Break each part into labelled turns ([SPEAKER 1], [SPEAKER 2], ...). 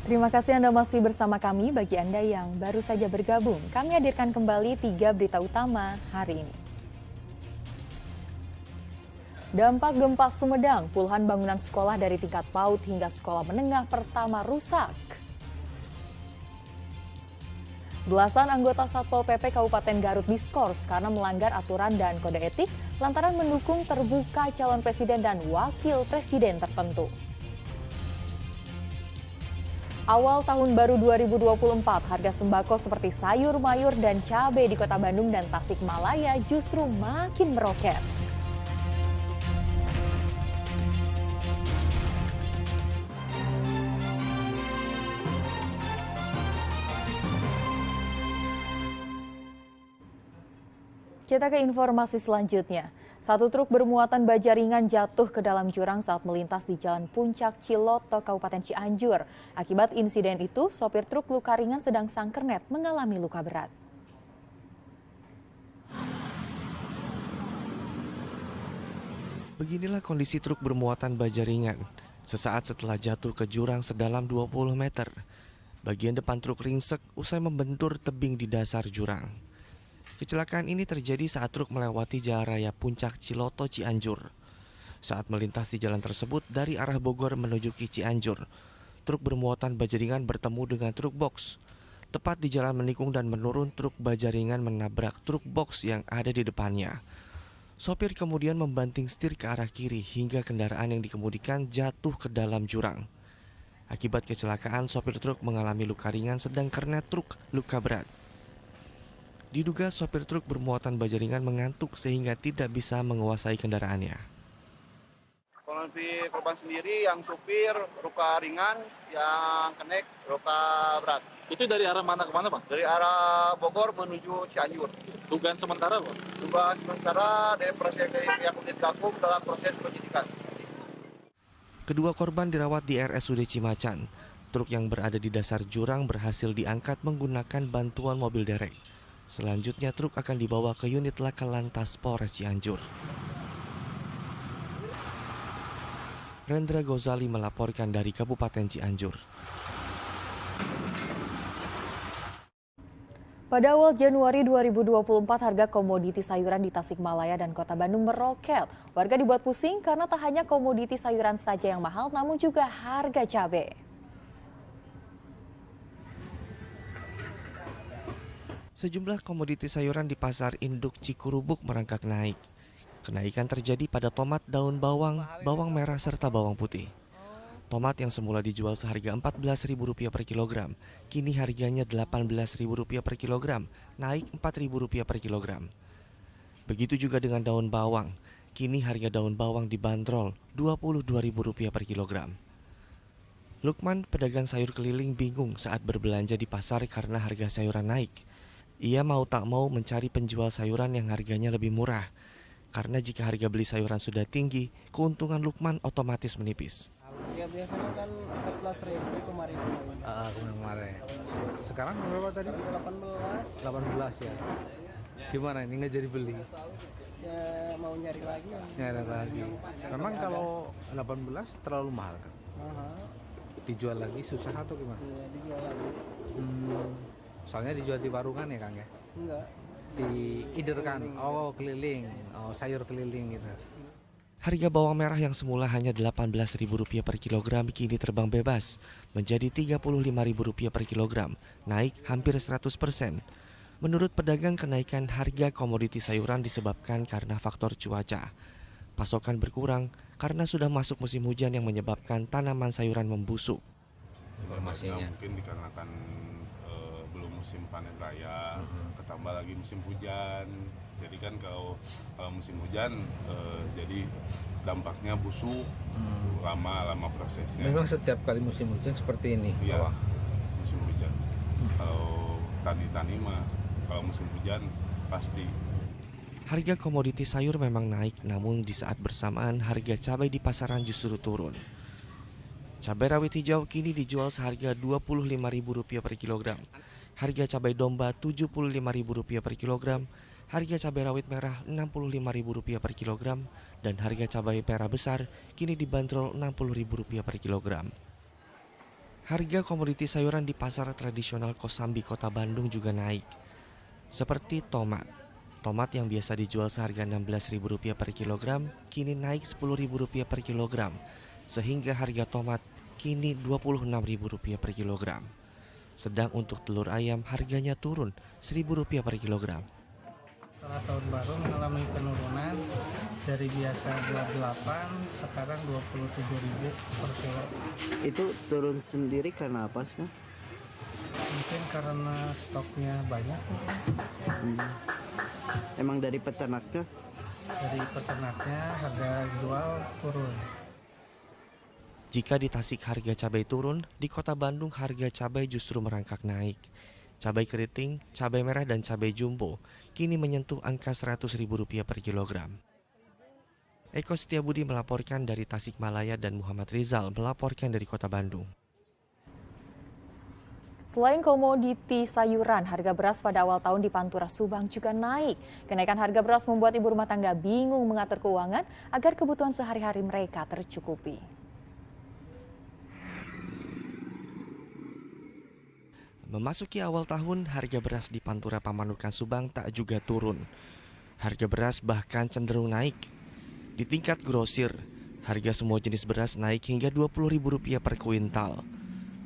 [SPEAKER 1] Terima kasih Anda masih bersama kami. Bagi Anda yang baru saja bergabung, kami hadirkan kembali 3 berita utama hari ini. Dampak gempa Sumedang, puluhan bangunan sekolah dari tingkat PAUD hingga sekolah menengah pertama rusak. Belasan anggota Satpol PP Kabupaten Garut diskors karena melanggar aturan dan kode etik lantaran mendukung terbuka calon presiden dan wakil presiden tertentu. Awal tahun baru 2024, harga sembako seperti sayur, mayur, dan cabai di Kota Bandung dan Tasikmalaya justru makin meroket. Kita ke informasi selanjutnya. Satu truk bermuatan baja ringan jatuh ke dalam jurang saat melintas di Jalan Puncak Ciloto, Kabupaten Cianjur. Akibat insiden itu, sopir truk luka ringan sedang sangkernet mengalami luka berat.
[SPEAKER 2] Beginilah kondisi truk bermuatan baja ringan sesaat setelah jatuh ke jurang sedalam 20 meter. Bagian depan truk ringsek usai membentur tebing di dasar jurang. Kecelakaan ini terjadi saat truk melewati Jalan Raya Puncak Ciloto Cianjur. Saat melintas di jalan tersebut dari arah Bogor menuju ke Cianjur, truk bermuatan baja ringan bertemu dengan truk box. Tepat di jalan menikung dan menurun, truk baja ringan menabrak truk box yang ada di depannya. Sopir kemudian membanting setir ke arah kiri hingga kendaraan yang dikemudikan jatuh ke dalam jurang. Akibat kecelakaan, sopir truk mengalami luka ringan sedang kernet truk luka berat. Diduga sopir truk bermuatan baja ringan mengantuk sehingga tidak bisa menguasai kendaraannya.
[SPEAKER 3] Kronologi korban sendiri yang supir luka ringan, yang kenek luka berat.
[SPEAKER 4] Itu dari arah mana ke mana, Pak?
[SPEAKER 3] Dari arah Bogor menuju Cianjur.
[SPEAKER 4] Dugaan sementara, Pak?
[SPEAKER 3] Dugaan sementara dari proses pihak unit Gakum dalam proses penyidikan.
[SPEAKER 2] Kedua korban dirawat di RSUD Cimacan. Truk yang berada di dasar jurang berhasil diangkat menggunakan bantuan mobil derek. Selanjutnya truk akan dibawa ke unit Laka Lantas Polres Cianjur. Rendra Gozali melaporkan dari Kabupaten Cianjur.
[SPEAKER 1] Pada awal Januari 2024, harga komoditi sayuran di Tasikmalaya dan Kota Bandung meroket. Warga dibuat pusing karena tak hanya komoditi sayuran saja yang mahal, namun juga harga cabai.
[SPEAKER 2] Sejumlah komoditi sayuran di pasar induk Cikurubuk merangkak naik. Kenaikan terjadi pada tomat, daun bawang, bawang merah, serta bawang putih. Tomat yang semula dijual seharga Rp14.000 per kilogram, kini harganya Rp18.000 per kilogram, naik Rp4.000 per kilogram. Begitu juga dengan daun bawang, kini harga daun bawang dibanderol Rp22.000 per kilogram. Lukman, pedagang sayur keliling, bingung saat berbelanja di pasar karena harga sayuran naik. Ia mau tak mau mencari penjual sayuran yang harganya lebih murah. Karena jika harga beli sayuran sudah tinggi, keuntungan Lukman otomatis menipis.
[SPEAKER 5] Ya biasanya kan 14.000 kemarin.
[SPEAKER 6] Kemarin. Sekarang berapa tadi?
[SPEAKER 5] 18.
[SPEAKER 6] 18 ya. Gimana ini nggak jadi beli?
[SPEAKER 5] Ya mau nyari lagi ya.
[SPEAKER 6] Nyari lagi. Memang kalau 18 terlalu mahal kan? Dijual lagi susah atau gimana?
[SPEAKER 5] Iya, dijual lagi.
[SPEAKER 6] Soalnya dijual di warungan ya Kang ya?
[SPEAKER 5] Enggak.
[SPEAKER 6] Di iderkan. Oh keliling. Oh sayur keliling gitu.
[SPEAKER 2] Harga bawang merah yang semula hanya Rp18.000 per kilogram kini terbang bebas menjadi Rp35.000 per kilogram, naik hampir 100%. Menurut pedagang, kenaikan harga komoditi sayuran disebabkan karena faktor cuaca. Pasokan berkurang karena sudah masuk musim hujan yang menyebabkan tanaman sayuran membusuk.
[SPEAKER 7] Informasinya mungkin dikarenakan belum musim panen raya, ketambah lagi musim hujan. Jadi kan kalau musim hujan jadi dampaknya busuk, lama prosesnya.
[SPEAKER 6] Memang setiap kali musim hujan seperti ini.
[SPEAKER 7] Iya, musim hujan. Kalau tani mah kalau musim hujan pasti.
[SPEAKER 2] Harga komoditi sayur memang naik, namun di saat bersamaan harga cabai di pasaran justru turun. Cabai rawit hijau kini dijual seharga Rp25.000 per kilogram. Harga cabai domba Rp75.000 per kilogram. Harga cabai rawit merah Rp65.000 per kilogram. Dan harga cabai merah besar kini dibanderol Rp60.000 per kilogram. harga komoditi sayuran di pasar tradisional Kosambi, Kota Bandung juga naik. Seperti tomat. Tomat yang biasa dijual seharga Rp16.000 per kilogram, kini naik Rp10.000 per kilogram. Sehingga harga tomat kini Rp26.000 per kilogram. Sedang untuk telur ayam harganya turun Rp1.000 per kilogram.
[SPEAKER 5] Setelah tahun baru mengalami penurunan dari biasa 28, sekarang 27.000 per kilo.
[SPEAKER 8] Itu turun sendiri karena apa sih?
[SPEAKER 5] Mungkin karena stoknya banyak.
[SPEAKER 8] Emang dari peternaknya?
[SPEAKER 5] Dari peternaknya harga jual turun.
[SPEAKER 2] Jika di Tasik harga cabai turun, di Kota Bandung harga cabai justru merangkak naik. Cabai keriting, cabai merah dan cabai jumbo kini menyentuh angka Rp100.000 per kilogram. Eko Setiabudi melaporkan dari Tasikmalaya dan Muhammad Rizal melaporkan dari Kota Bandung.
[SPEAKER 1] Selain komoditi sayuran, harga beras pada awal tahun di Pantura Subang juga naik. Kenaikan harga beras membuat ibu rumah tangga bingung mengatur keuangan agar kebutuhan sehari-hari mereka tercukupi.
[SPEAKER 2] Memasuki awal tahun, harga beras di Pantura Pamanukan Subang tak juga turun. Harga beras bahkan cenderung naik. Di tingkat grosir, harga semua jenis beras naik hingga Rp20.000 per kuintal.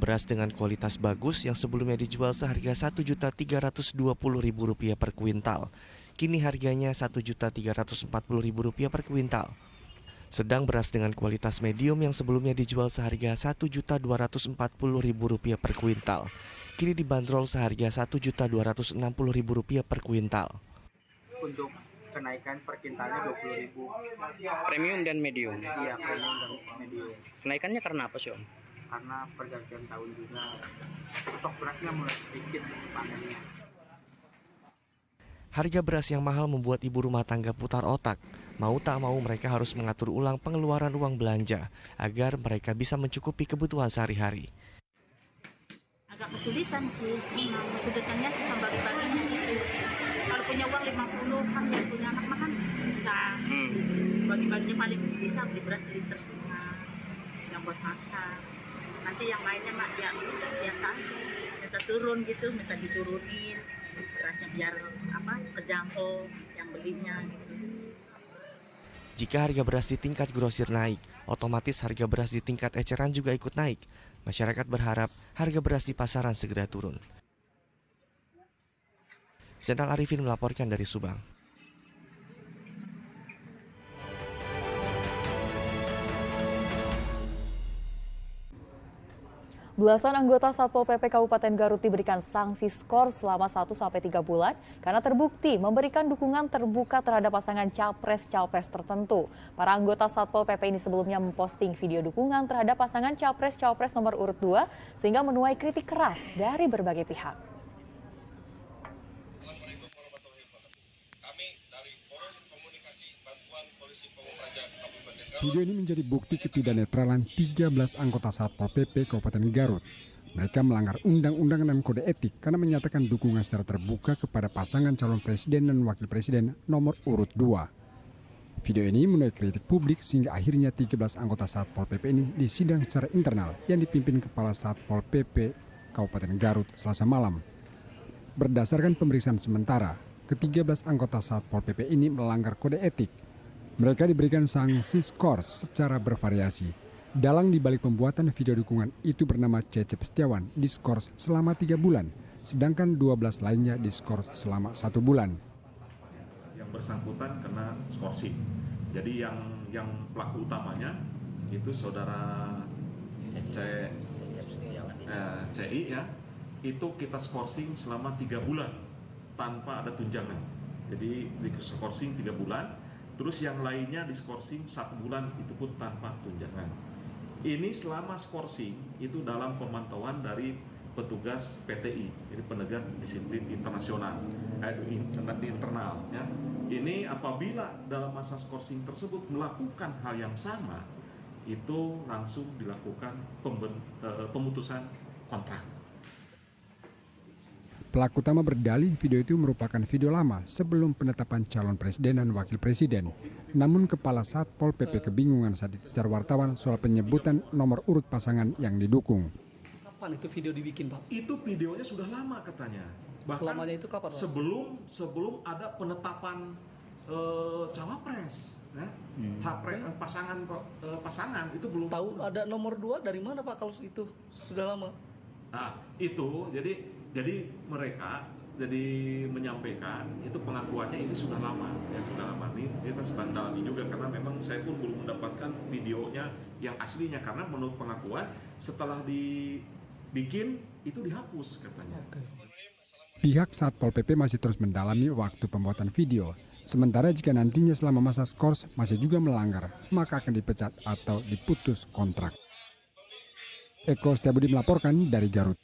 [SPEAKER 2] Beras dengan kualitas bagus yang sebelumnya dijual seharga Rp1.320.000 per kuintal, kini harganya Rp1.340.000 per kuintal. Sedang beras dengan kualitas medium yang sebelumnya dijual seharga Rp1.240.000 per kuintal, kini dibanderol seharga Rp1.260.000 per kuintal.
[SPEAKER 9] Untuk kenaikan per kintalnya 20.000.
[SPEAKER 8] Premium dan medium?
[SPEAKER 9] Iya, premium dan medium.
[SPEAKER 8] Kenaikannya karena apa sih Om?
[SPEAKER 9] Karena pergantian tahun juga, stok berasnya mulai sedikit panennya.
[SPEAKER 2] Harga beras yang mahal membuat ibu rumah tangga putar otak. Mau tak mau mereka harus mengatur ulang pengeluaran uang belanja agar mereka bisa mencukupi kebutuhan sehari-hari.
[SPEAKER 10] Agak kesulitan sih, memang kesulitannya susah bagi-baginya gitu. Kalau punya uang 50 kan yang punya anak makan susah. Bagi-baginya paling bisa beli beras liter setengah yang buat masak. Nanti yang lainnya mak ya udah biasa aja. Minta turun gitu, minta diturunin berasnya biar kejangkau yang belinya gitu.
[SPEAKER 2] Jika harga beras di tingkat grosir naik, otomatis harga beras di tingkat eceran juga ikut naik. Masyarakat berharap harga beras di pasaran segera turun. Zainal Arifin melaporkan dari Subang.
[SPEAKER 1] Belasan anggota Satpol PP Kabupaten Garut diberikan sanksi skor selama 1-3 bulan karena terbukti memberikan dukungan terbuka terhadap pasangan capres-cawapres tertentu. Para anggota Satpol PP ini sebelumnya memposting video dukungan terhadap pasangan capres-cawapres nomor urut 2 sehingga menuai kritik keras dari berbagai pihak.
[SPEAKER 11] Video ini menjadi bukti ketidaknetralan 13 anggota Satpol PP Kabupaten Garut. Mereka melanggar undang-undang dan kode etik karena menyatakan dukungan secara terbuka kepada pasangan calon presiden dan wakil presiden nomor urut 2. Video ini menuai kritik publik sehingga akhirnya 13 anggota Satpol PP ini disidang secara internal yang dipimpin Kepala Satpol PP Kabupaten Garut Selasa malam. Berdasarkan pemeriksaan sementara, ke-13 anggota Satpol PP ini melanggar kode etik. Mereka diberikan sanksi skor secara bervariasi. Dalang dibalik pembuatan video dukungan itu bernama Cecep Setiawan diskors selama 3 bulan, sedangkan 12 lainnya diskors selama 1 bulan.
[SPEAKER 12] Yang bersangkutan kena skorsing. Jadi yang pelaku utamanya itu saudara CI ya, itu kita skorsing selama 3 bulan tanpa ada tunjangan. Jadi di skorsing 3 bulan. Terus yang lainnya diskorsing 1 bulan itu pun tanpa tunjangan. Ini selama skorsing itu dalam pemantauan dari petugas PTI, jadi penegak disiplin internasional, internal. Ya. Ini apabila dalam masa skorsing tersebut melakukan hal yang sama, itu langsung dilakukan pemutusan kontrak.
[SPEAKER 11] Pelaku utama berdalih video itu merupakan video lama sebelum penetapan calon presiden dan wakil presiden. Namun Kepala Satpol PP kebingungan saat ditegur wartawan soal penyebutan nomor urut pasangan yang didukung.
[SPEAKER 5] Kapan itu video dibikin, Pak?
[SPEAKER 12] Itu videonya sudah lama katanya. Bahkan
[SPEAKER 5] Lamanya itu kapan, Pak?
[SPEAKER 12] sebelum ada penetapan cawapres, ya? Capres pasangan itu belum
[SPEAKER 5] Tahu ada nomor 2 dari mana, Pak, kalau itu sudah lama?
[SPEAKER 12] Nah, itu jadi mereka menyampaikan itu pengakuannya ini sudah lama, ya sudah lama. Ini kita sedang dalami juga karena memang saya pun belum mendapatkan videonya yang aslinya karena menurut pengakuan setelah dibikin itu dihapus katanya.
[SPEAKER 11] Pihak Satpol PP masih terus mendalami waktu pembuatan video. Sementara jika nantinya selama masa skors masih juga melanggar, maka akan dipecat atau diputus kontrak. Eko Setiabudi melaporkan dari Garut.